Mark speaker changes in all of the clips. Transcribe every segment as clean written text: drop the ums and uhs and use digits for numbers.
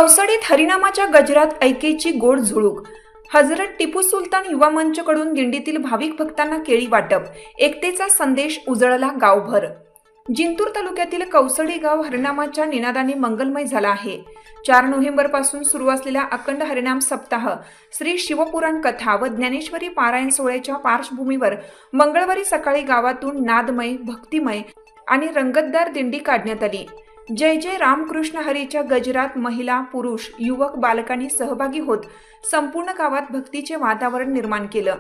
Speaker 1: कौसडीत हरिनामाच्या गजरात ऐकेची गोड झुळूक। हजरत टिपू सुलतान युवा मंचकडून दिंडीतील भाविक भक्तांना केळी वाटप। एकतेचा संदेश उजळला गावभर। जिंतूर तालुक्यातील कौसडी गाव हरिनामाच्या निनादाने मंगलमय झाला आहे। 4 नोव्हेंबर पासून सुरू असलेला अखंड हरिनाम सप्ताह, श्री शिवपुराण कथा व ज्ञानेश्वरी पारायण सोहळ्याच्या पार्श्वभूमीवर मंगळवारी सकाळी गावातून नादमय, भक्तिमय आणि रंगतदार दिंडी काढण्यात आली। जय जय रामकृष्ण हरीच्या गजरात महिला, पुरुष, युवक, बालकांनी सहभागी होत संपूर्ण गावात भक्तीचे वातावरण निर्माण केलं।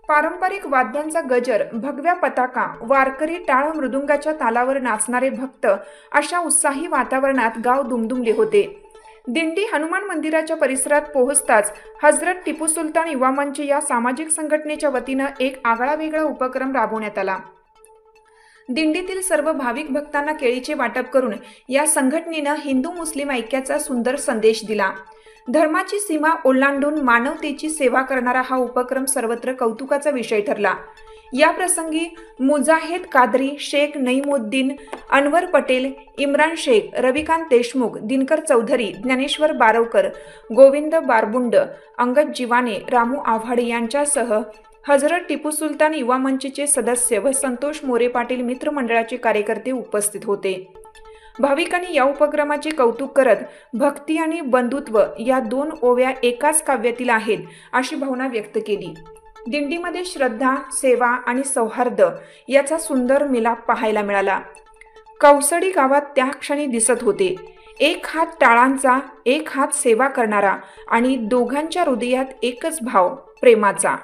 Speaker 1: पारंपरिक वाद्यांचा गजर, भगव्या पताका, वारकरी टाळ मृदुंगाच्या तालावर नाचणारे भक्त अशा उत्साही वातावरणात गाव दुमदुमले होते। दिंडी हनुमान मंदिराच्या परिसरात पोहोचताच हजरत टिपू सुलतान युवा मंच या सामाजिक संघटनेच्या वतीनं एक आगळावेगळा उपक्रम राबवण्यात आला। दिंडीतील सर्व भाविक भक्तांना केळीचे वाटप करून या संघटनेनं हिंदू मुस्लिम ऐक्याचा सुंदर संदेश दिला। धर्माची सीमा ओलांडून मानवतेची सेवा करणारा हा उपक्रम सर्वत्र कौतुकाचा विषय ठरला। या प्रसंगी मुजाहिद कादरी, शेख नईमुद्दीन, अनवर पटेल, इम्रान शेख, रविकांत देशमुख, दिनकर चौधरी, ज्ञानेश्वर बारवकर, गोविंद बारबुंड, अंगद जीवाने, रामू आव्हाड यांच्यासह हजरत टिपू सुलतान युवा मंचचे सदस्य व संतोष मोरे पाटील मित्रमंडळाचे कार्यकर्ते उपस्थित होते। भाविकांनी या उपक्रमाचे कौतुक करत भक्ती आणि बंधुत्व या 2 ओव्या एकाच काव्यातील आहेत अशी भावना व्यक्त केली। दिंडीमध्ये श्रद्धा, सेवा आणि सौहार्द याचा सुंदर मिलाप पाहायला मिळाला। कौसडी गावात त्या क्षणी दिसत होते, एक हात टाळांचा, एक हात सेवा करणारा आणि दोघांच्या हृदयात एकच भाव, प्रेमाचा।